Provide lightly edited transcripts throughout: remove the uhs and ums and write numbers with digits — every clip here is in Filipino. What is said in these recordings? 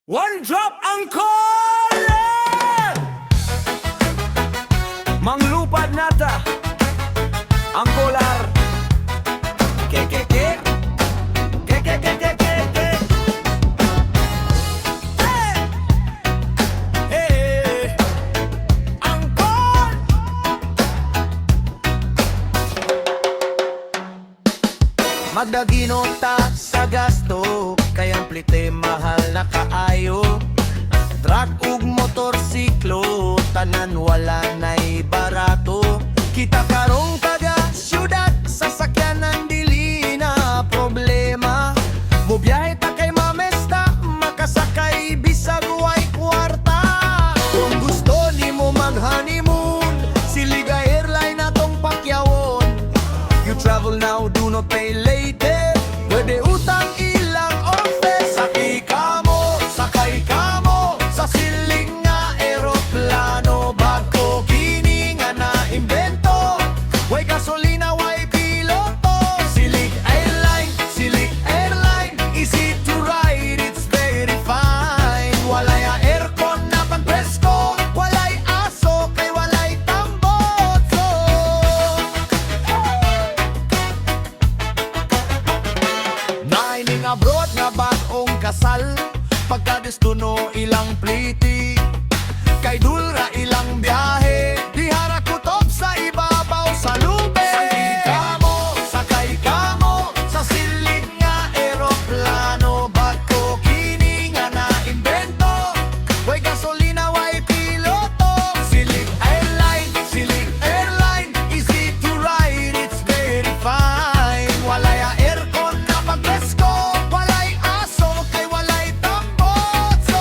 One drop angkol! Manglupad nata angkolar. Ke ke ke ke ke ke ke ke ke. Hey! Hey! Angkol! Magdagino ta sa gasto, kayang plite mahal na kaayo. Truck ug motorsiklo, tanan wala na'y barato. Kita karong taga syudad, sasakyanan dili na problema. Mubiyahe ta kay mamesta, makasakay bisag way kwarta. Kung gusto nimo mag-honeymoon, Siliga Airline atong pakyawon. You travel now, do not pay later. Pwede utang ilang office. Sakay ka mo sa siling nga eroplano. Bago kini nga na-imbento, way gasolina, way piloto. Silig Airline, easy to ride, it's very fine. Walay aircon na panpresko, walay aso, kay walay tambotso. Naining abroad nga bagong kasal, pagkadestuno ilang pliti. Kay dulra ilang biyahe, dihara kutob sa ibabaw sa lube. Sakay ka mo sa siling nga eroplano. Bago kini nga na-imbento, way gasolina, way piloto. Silig Airline, easy to ride, it's very fine. Walay aircon na pagpresko, walay aso, kay walay tambotso.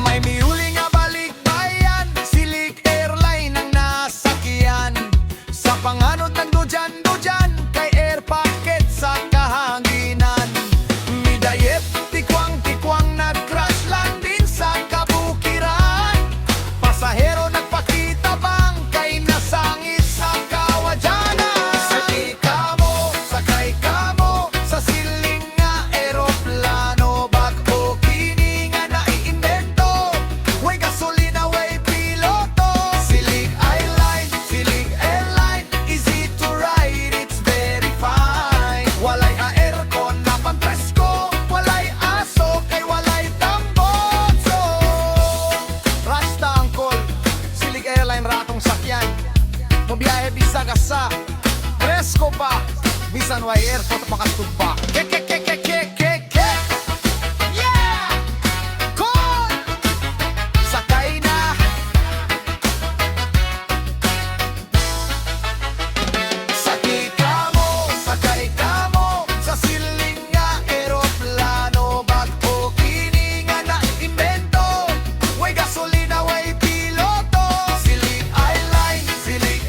May miuli nga balikbayan, Silig Airline ang nasakyan. Sa panganod ng dujan, kay air pocket sa kahanginan. Midayet, tikwang nag-crash landing sa kabukiran. Pasahero nagpakita bang kay nasangit sa kawadyanan. Sakay ka mo sa siling nga eroplano. Bago kini nga naiimbento, way gasolina, way piloto. Silig Airline, easy to ride, it's very fine. Walay aircon na panpresko, walay aso, kay walay tambotso. Rasta angkol, Silig Airline ratong sakyan. Mabiyahe bisag asa, presko pa, bisan way aircon makatugba. Ke ke ke ke ke ke ke. Yeah! Call! Sakay na. Sakay ka mo sa siling nga eroplano. Bago kini nga na-imbento, way gasolina, way piloto. Silig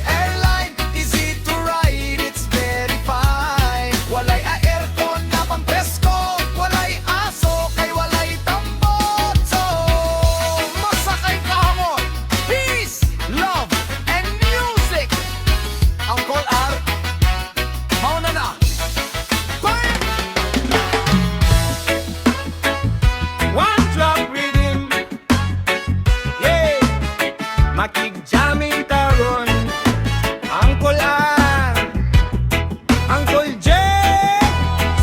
Airline, easy to ride, it's very fine. Walay aircon na pampresko, walay aso, kay walay tambotso. Masakay ka mo, peace, love, and music. Angkol R, mauna na. Bang! One drop rhythm. Yeah. Makigjamming taron. Angkol R, Angkol J,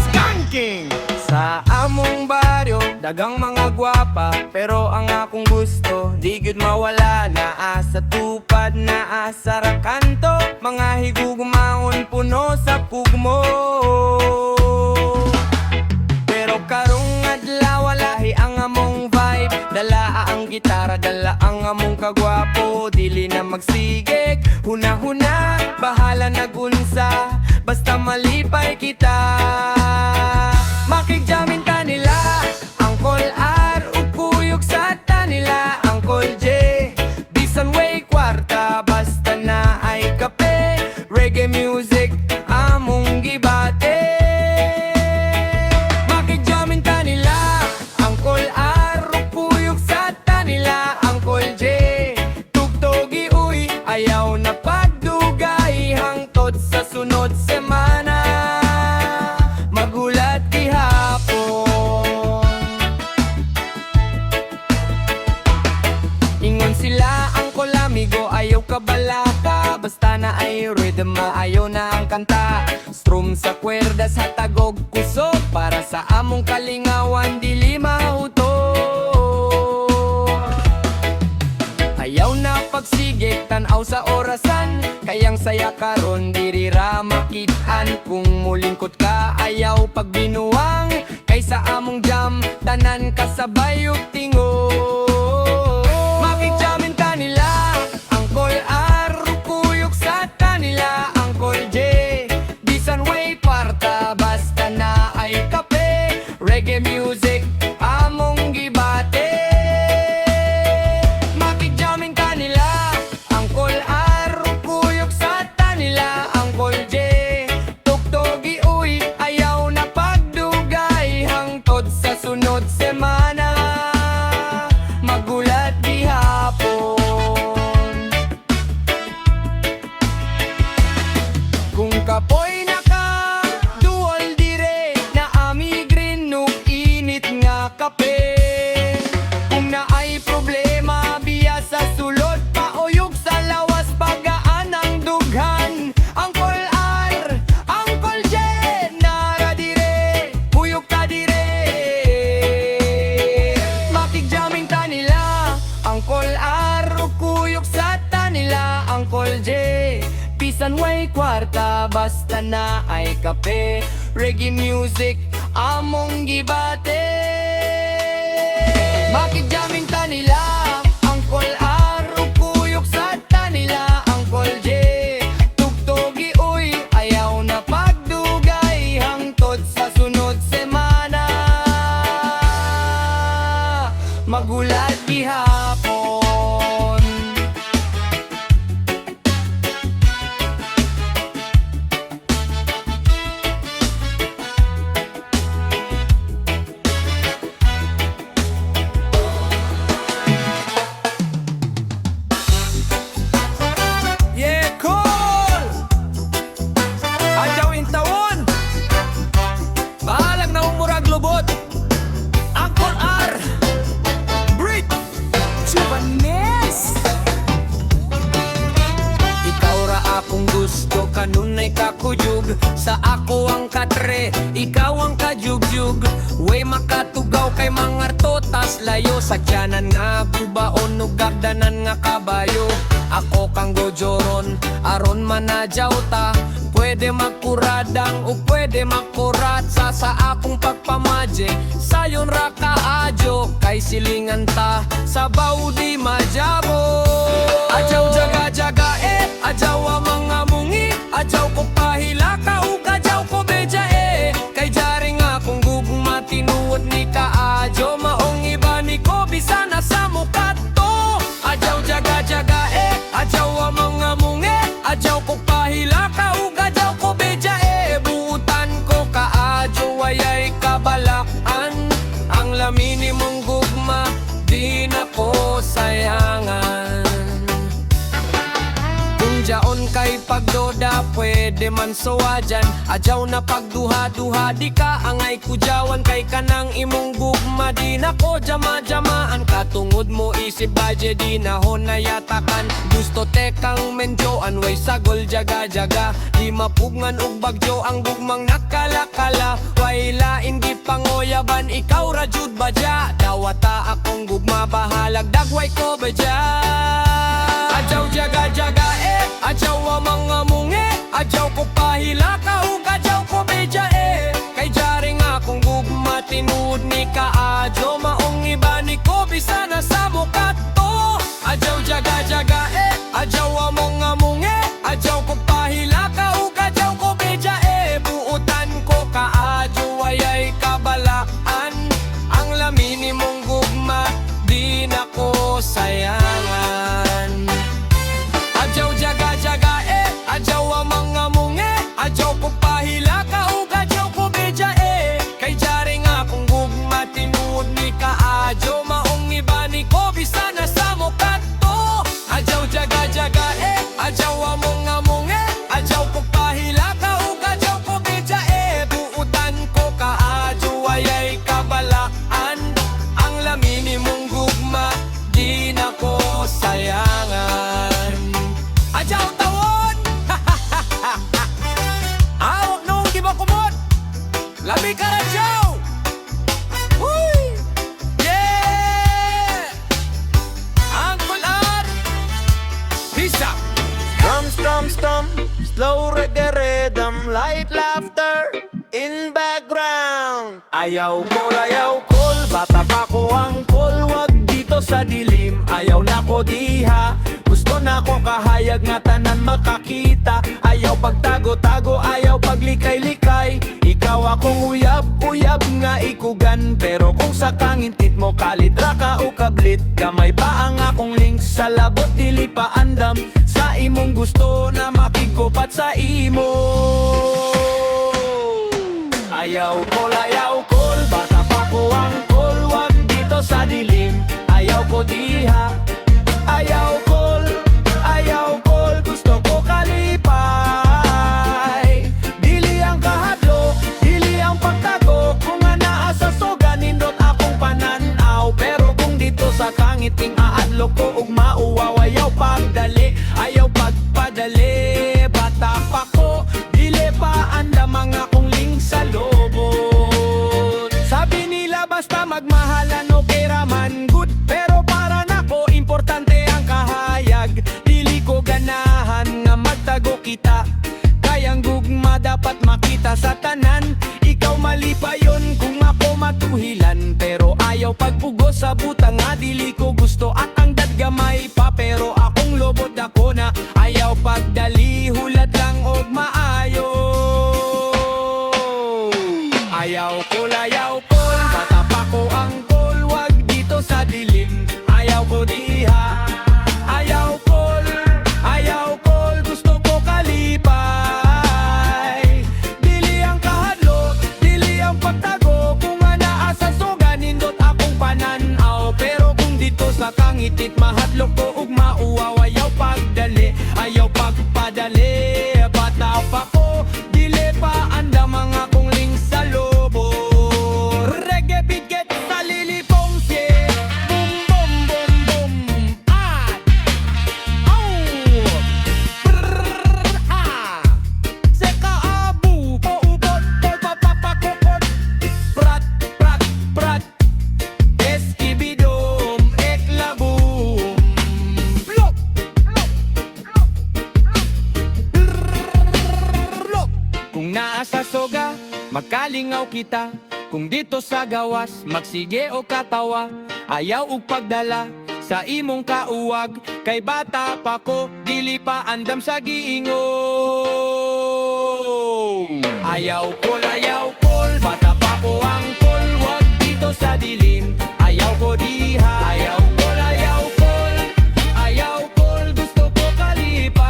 Skanking. Sa among baryo, dagang mga gwapa, pero ang akong gusto, di gud mawala. Naa sa tupad, naa sa rakanto, mga higugumaon puno sa pugmo. Pero karong adlaw walahi ang among vibe. Dala ang gitara, dala ang among kagwapo. Dili na magsigig, huna-huna, bahala nagunsa, basta malipay kita. Makigjamin ta nila, Angkol R, ug kuyog sa ta nila. Angkol J, bisan way kwarta, basta na ay kape. Reggae music, among gibate. Makigjamin ta nila, Angkol R, ug kuyog sa ta nila. Angkol J, tugtogi uy, ayaw na pagdugay, hangtod sa sunod semana. sa kwerdas hatagog kusog para sa among kalingawan dili mahuto. Ayaw na pagsigig tanaw sa orasan, kayang saya karon diri ra makit-an. Kung mulingkot ka ayaw pagbinuwang, kaysa among jam tanan kasabay ug tingog. Makikjamin ta nila ang Col-R, kuyok sa tanila ang Col-J. Bisan way kwarta basta na ay kape, reggae music among gibate. Makikjamin ka nila ang Col-R, kuyok sa tanila ang Col-J. Tuktogi uy ayaw na pagdugay, hangtod sa sunod semana magulat gihapon. Kung kapoy naka dual dire na ami green ug init nga kape. Kung naay problema biya sa sulod pauyog sa lawas pagaan ang dughan. Ang Col-R, ang Col-J nara dire, puyok ta dire. Makikjamin ta nila ang Col-R, kuyok sa tanila ang Col-J. Bisan way kwarta basta na ay kape, reggae music among gibate. Makikjamin ta nila ang Col-R, kuyok sa tanila ang Col-J. Tuktogi uy ayaw na pagdugay, hangtod sa sunod semana magulat gihapon. Yeah, cool! Adyaw intawon, bahalag na umurag lubot ang Col-R, Brit Juvanes. Ikaw ra akong gusto, kanunay kakuyog. Sa ako ang katre, ikaw ang kajugjug. Way makatugaw kay mga totas layo. Sa tiyanan nga gubaon, nugagdanan nga kabayo. Ako kang gojoron, aron manadyaw ta. Pwede magkuradang o pwede magkurat sa akong pagpamaje. Sayon ra kaadyo, kay silingan ta sa baudi majabo. Adyaw jaga-jaga adyaw ang mga mungi. Adyaw ko pahila ka ug adyaw ko beja kay jaring akong gugma tinuod ni kaadyo. Maong iba ni ko bisan na sa mukat to. Adyaw jaga-jaga adyaw ang mga mungi. Adyaw ko pahila ka ug adyaw ko beja buutan ko kaadyo wayay kabalakan. Ang lamini mong gugma di na ko sayangan. Kung jaon kay pagdoda pwede man suwadyan. Adyaw na pagduha-duha di ka angay kujawan. Kay kanang imong gugma di na ko jama-jamaan. Katungod mo isip badye di na honayatakan. Gusto tekang menjoan way sagol jaga-jaga. Di mapugngan og bagyo ang gugmang nakalakala. Way lain di pangoyaban ikaw ra jud badya. Dawata akong gugma bahalag dagway ko badya. Adyaw jaga-jaga adyaw ang mga mungi. Adyaw ko pahila ka ug adyaw ko beja kay jaring akong gugma tinuod ni kaadyo. Maong iba ni ko bisan na sa mukat to. Adyaw jaga-jaga adyaw ang mga mungi. Adyaw ko pahila ka ug adyaw ko beja buutan ko kaadyo wayay kabalaan. Ang lamini mong gugma di na ko sayangan. Adyaw jaga-jaga adyaw ang mga mungi. Adyaw ko pahila Labi ka na, Joe! Uy! Yeah! Uncle Art! Peace out! Strum, slow reggae rhythm, light laughter in background. Ayaw call, bata pa ko ang call, wag dito sa dilim. Ayaw na ko diha, gusto na ko kahayag nga tanan makakita. Ayaw pagtago-tago, ayaw paglikay-likay. Ikaw akong uyab nga ikugan, pero kung sa kangintit mo kalidra ka o kablit, gamay pa ang akong link sa labot, dili pa andam sa imong gusto na makikupat sa imo. Ayaw call, bata pa ko ang call, wag dito sa dilim. Ayaw ko diha, ayaw call, gusto ko kalipay. Dili ang kahadlo, dili ang pagtago, kung naa sa soga nindot akong pananaw. Pero kung dito sa kangiting aadlo ko ug mauwaw, ayaw pagdali, ayaw pagpadali. Bata pa ko, dili pa andam ang akong ling sa lobot. Sabi nila basta magmahalan okay raman good, pero para nako importante ang kahayag. Dili ko ganahan nga magtago kita, kayang gugma dapat makita sa tanan. Ikaw mali pa yon kung ako matuhilan, pero ayaw pagpugo sa butang nga dili ko gusto. At ang dadgamay pa, pero akong lobot ako na ayaw pagdali, hulat lang og maayo. Ayaw call, bata pa ko ang call, wag dito sa dilim. Ayaw ko diha, ayaw call, gusto ko kalipay. Dili ang kahadlo, dili ang pagtago, kung naa sa soga nindot akong pananaw. Pero kung dito sa kangitit mahadlok ko ug mauwaw, ayaw pagdali, ayaw pagpadali. Bata pa ko, dili pa andam ang akong ling sa lobo. Reggae beat get sa lilipong siye, boom boom boom boom, ah, oh, brrr, ah. Seka abu, paubot, papapakukot, prat, eskibidom, eklabum, blok, blok. Kung naa sa soga, magkalingaw kita. Kung dito sa gawas, magsige o katawa. Ayaw ug pagdala sa imong kauwag, kay bata pa ko, dili pa andam sa giingong. Ayaw call, bata pa ko ang call, wag dito sa dilim. Ayaw ko diha, ayaw call, gusto ko kalipay.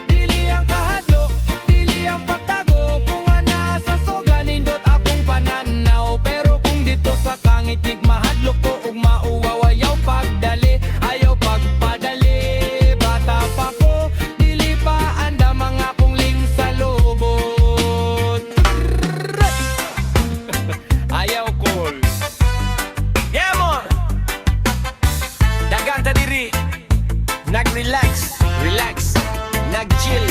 Dili ang kahadlo, dili ang pagtago, kung ana sa soga nindot akong pananaw. Pero kung dito sa kangitig mahadlok ko ug mauwaw, ayaw pagdali, ayaw pagpadali. Bata pa ko, dili pa andam ang akong ling sa lobot. Ayaw call. Yeah mo, dagan ta diri, nag-relax, nag-chill,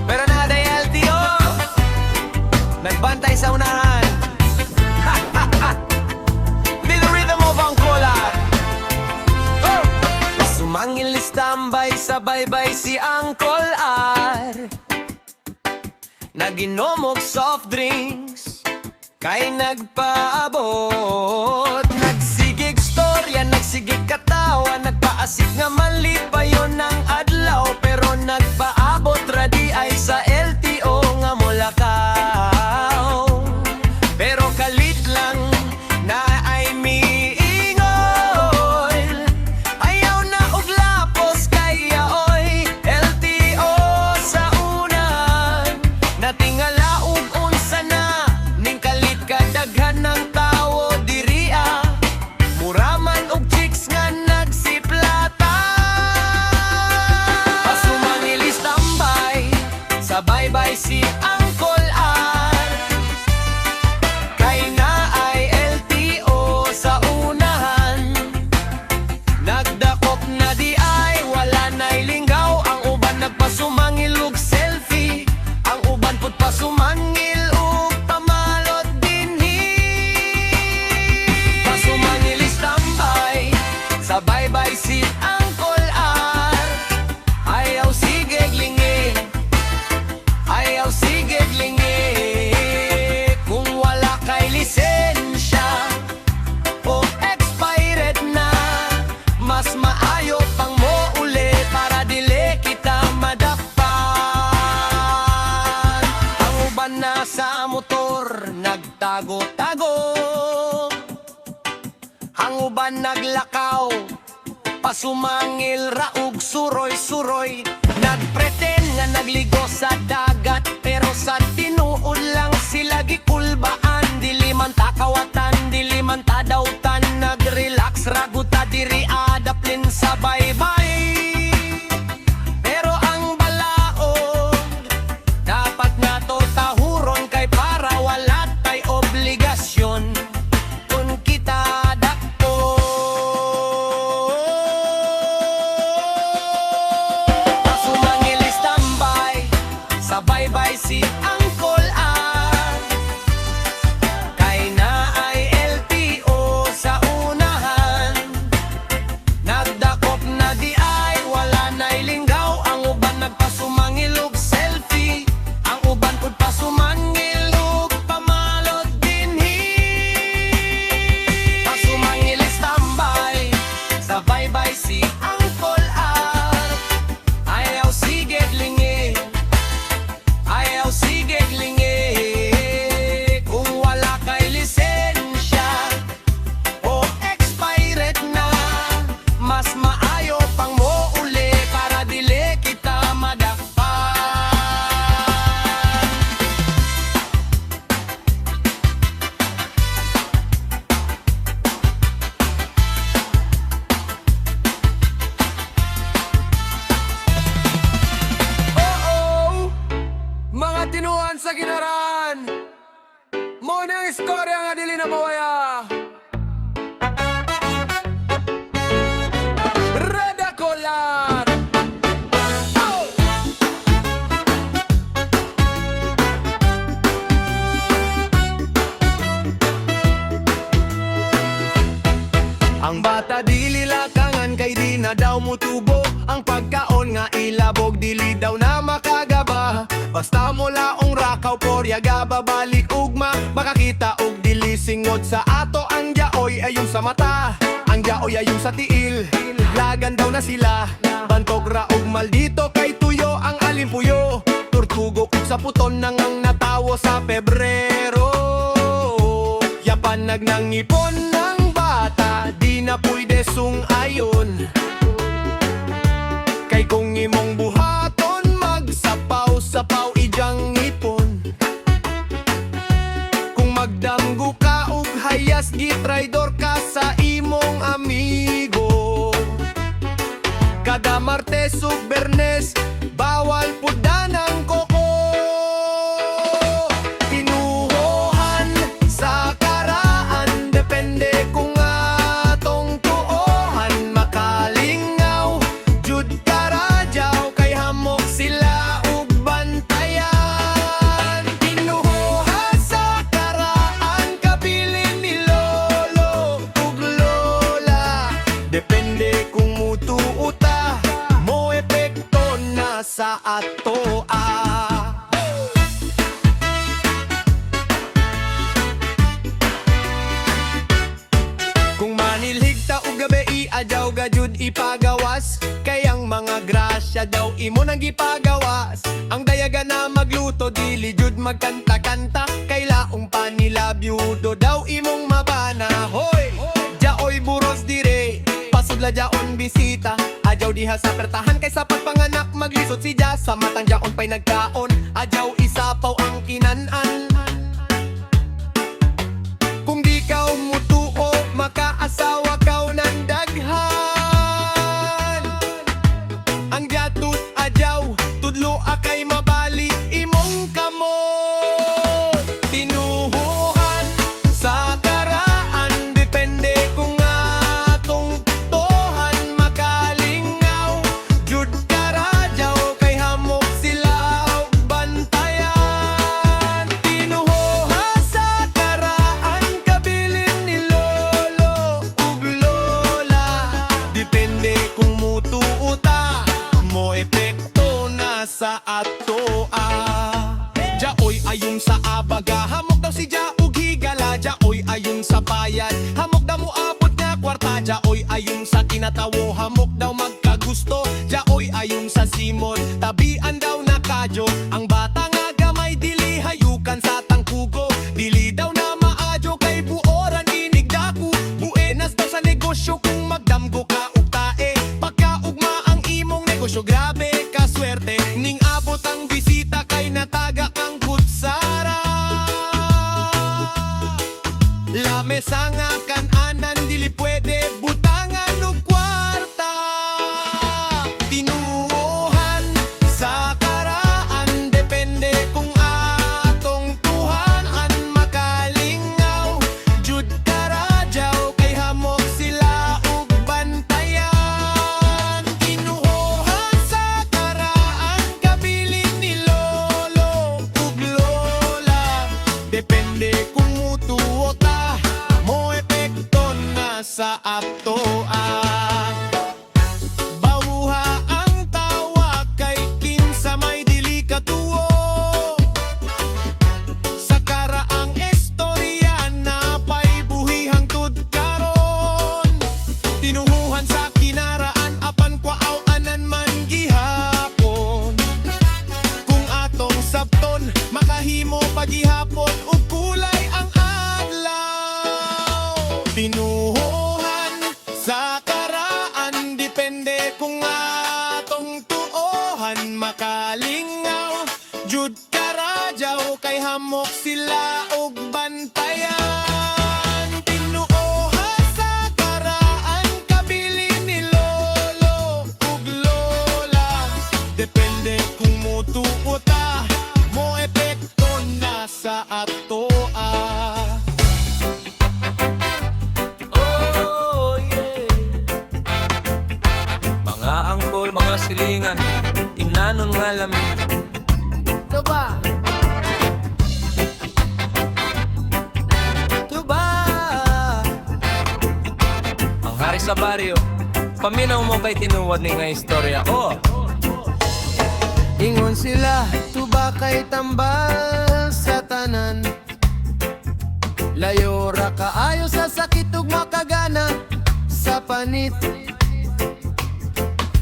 pero nada LTO, nagbantay sa unahan. Be the rhythm of Uncle Art. Oh! Sumangil standby sa baybay si Uncle Art, naginom og soft drinks, kay nagpaabot. Nagsigig storya, nagsigig katawa, nagpaasik nga mali pa yon ang adlaw. Pero nagpaabot radi ay sa LTO nga Molakaw. Pero kalit lang na ay miingol, ayaw na og lapos kaya oy LTO sa unan. Natingala ug unsa na ning kalit kadaghan ng tawo diri ah. Muraman og chicks nga nagsiplata. Pasumangilis tambay sa baybay si Uncle Art, kay na ay LTO sa unahan. Nagdakop na di ay wala na'y linggaw, ang uban nagpasumangil og selfie, ang uban uban naglakaw, pasumangil raug suroy-suroy. Nagpretend nga nagligo sa dagat, pero sa tinuod lang sila gikulbaan. Dili man ta kawatan, dili man ta dawtan, nagrelax raguta diri adaplin sa baybay. Pero ang balaod dapat nga to tahuron, kay para wala tay obligasyon kung kita dako. Pasumangil standby sa baybay si Angkol A, kay na ay LTO sa unahan. Nagdakop na di ay wala na'y linggaw, ang uban nagpasumangil og selfie, ang uban pud pasumangil og pamalot dinhi. Pasumangil standby sa baybay si Angkol A, ayaw sige lingi, ayaw sige lingi. Kung wala kay lisensya o expired na, mas maayo pang mo uli para dili kita madakpan. Oo, mga tinuan sa ginaran, mo nang istorya nga dili na mawaya. Radakolar. Oh! Ang bata dili lakangan, kay di na daw mutubo. Ang pagkaon nga ilabog, dili daw na makagaba. Basta mula ong rakaw porya gaba balik ugma, makakita og dili singod sa ato. Ang jaoy ayon sa mata, ang jaoy ayon sa tiil. Lagan daw na sila, bantog ra og maldito, kay tuyo ang alimpuyo. Turtugo ug sa puton nang ang natawo sa Pebrero. Yapan nagnangipon ng bata, di na pwede sung ayon. Kay kung imong buhaton, magsapaw-sapaw ijang ipon. Kung magdamgo ka og hayas, gitraidor ka sa imong amigo. Kada Martes ug Bernes, bawal pudda ng koko. Tinuhoan sa karaan, depende kung atong tuohan. Makalingaw, jud karadyaw, kay hamok sila ug bantayan. Tinuhoan sa karaan, kabilin ni lolo ug lola. Depende kung mutuuta, mo epekto na sa ato Kung manilhigta og gabi, adyaw gajud ipagawas, kay ang mga grasya daw imo nang gipagawas. Ang dayaga na magluto, dili jud magkanta-kanta, kay laong pa nila byudo daw imong mabana. Hoy, jaoy buros dire, pasudla jaon bisita. Adyaw diha sa pertahan, kay sa pagpanganak maglisod si Dia. Sa matang jaon pa'y nagkaon, adyaw isapaw ang kinanan. Kung di kaw mutuo, makaasawa kaw ng daghan. Ang jatut adyaw, tudlo akay mabali imong kamot. Tinuhuhan sa karaan, depende kung atong tohan. Makalingaw, jud karadyaw, kay hamok sila og bantayan. Tinuhuhan sa karaan, kabilin ni lolo ug lola. Depende kung mutuuta, mo epekto na sa ato Jaoy ayon sa abaga, hamok daw si Dia ug higala. Jaoy ayon sa payat, hamok daw mo abot nga kwarta. Jaoy ayon sa kinatawo, hamok daw magkagusto. Jaoy ayon sa simon, tabian daw na kadyo. Ang bata nga gamay, dili hayukan sa tangkugo. Dili daw na maadyo, kay buoran inigdaku. Buenas daw sa negosyo, sa nga kan-anan dili pwede butangan og kwarta. Tinuohan sa karaan depende kung atong tuhanan makalingaw. Jud karadyaw kay hamok sila ug bantayan. Tinuohan sa karaan kabilin ni lolo ug lola. Depende kung mutuo ta mo epekto na sa atoa. Bawuha ang tawa kay kinsa may dili katuo. Sa karaang istorya na pay buhi hangtod karon. Tinuhuhan sa kinaraan apan kwaaw anan man gihapon. Kung atong sabton makahimo pagihapon ug kulay ang adlaw. Tinuhuhan sa karaan depende kung atong tuohan makalingaw. Jud karadyaw kay hamok sila ug bantayan. Tinuohan sa karaan kabilin ni lolo ug lola. Depende kung mutuo ta mo epekto na sa atoa. Oh yeah. Mga angkol, mga silingan, inanon nga lamin. Tuba, Tuba! Ang hari sa baryo, paminaw mo kay tinuwad ni nga istorya ko. ingon sila tuba kay tambal sa tanan. Layo ra kaayo sa sakit ug makagana sa panit.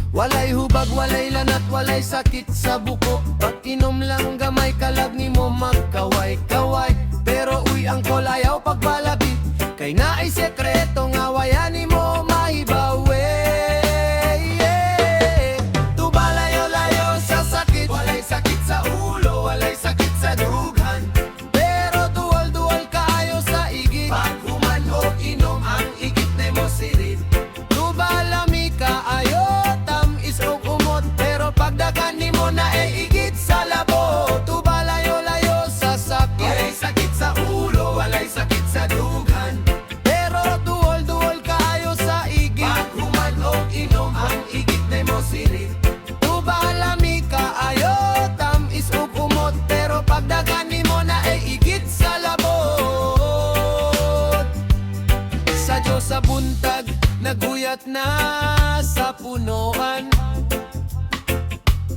Walay hubag, walay lanat, walay sakit sa buko. Pag-inom lang gamay kalag nimo magkaway-kaway. Pero uy ang kolayaw pagbalabit kay naay sekreto nga waya nimo mahibawi. Tuba layo-layo sa sakit, walay sakit sa ulo, walay sakit sa dughan. Pero duwal-duwal kaayo sa igit, pag human o inom ang igit nimo sirit. Tuba lami kaayo tamis o kumot, pero pagdagan nimo na igit sa labo. Tuba layo-layo sa sakit, walay sakit sa ulo, walay sakit sa dughan. Pero duwal-duwal kaayo sa igit, pag human o inom ang igit nimo sirit. Tuba lami kaayo tamis o kumot, pero pagdagan nimo na igit sa labot. Sa Diyos sa buntag naguyat na sa punuan.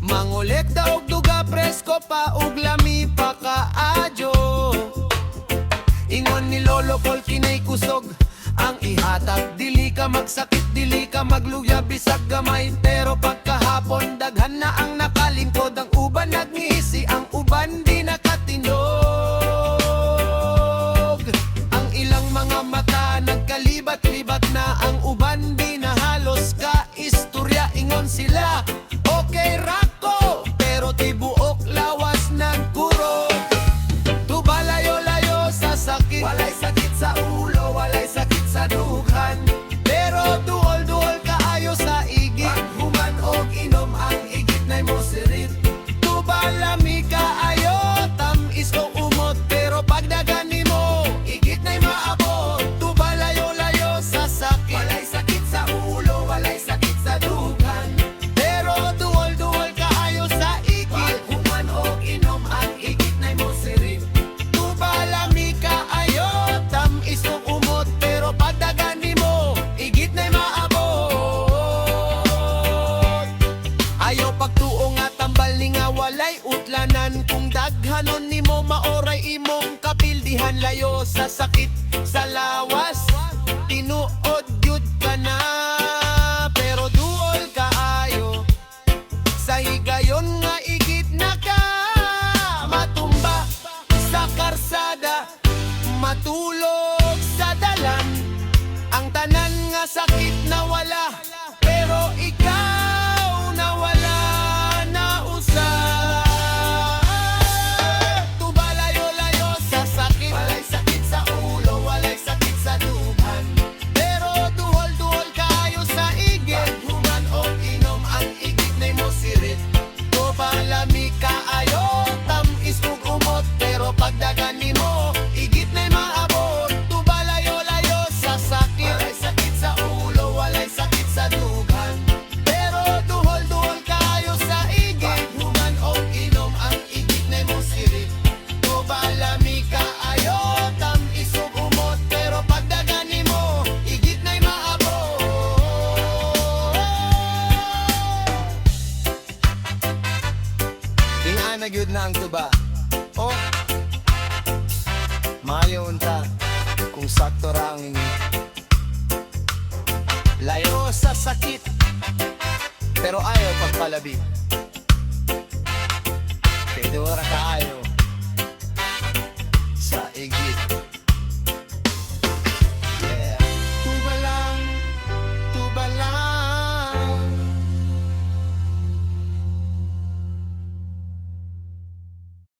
Mangolekta og duga presko pa ug lami pa kaadyo. Ingon ni Lolo Kol kinay kusog ang ihatag. Dili ka magsakit, dili ka magluya bisag gamay. Pero pagkahapon daghan na ang nakalingkod. Ang uban nagngisi, ang uban di nakatinog. Ang ilang mga mata nagkalibat-libat na. Ang uban di na halos ka istorya. Ingon sila, okay rako, pero tibuok lawas nagkurog. Tuba layo-layo sa sakit, walay sakit sa ulo, walay sakit sa dughan. Pero duol-duol kaayo sa igit, pag human og inom ang igit na mo sirit. Tuba lami kaayo tamis o umot, pero pagdagan nimo igit na maabot. Tuba layo-layo sa sakit, walay sakit sa ulo, walay sakit sa dughan. Pero duol-duol kaayo sa igit, pag human og inom ang igit na mo sirit. Tuba lami kaayo tamis o umot, pero pagdagan nimo igit na maabot. Ayaw pagtuo nga tambal ni nga walay utlanan. Kung daghanon nimo maoray imong kapildihan. Layo sa sakit sa lawas, tinuod yud ka na. Pero duol kaayo sa higayon nga igit na ka. Matumba sa karsada, matulog sa dalan. Ang tanan nga sakit na wala, pero ikaw na wala na usa. Tuba layo-layo sa sakit, walay sakit sa ulo, walay sakit sa maayon ta kung sakto ra ang ingon. Layo sa sakit pero ayaw pagpalabi. Pwede wala kaayo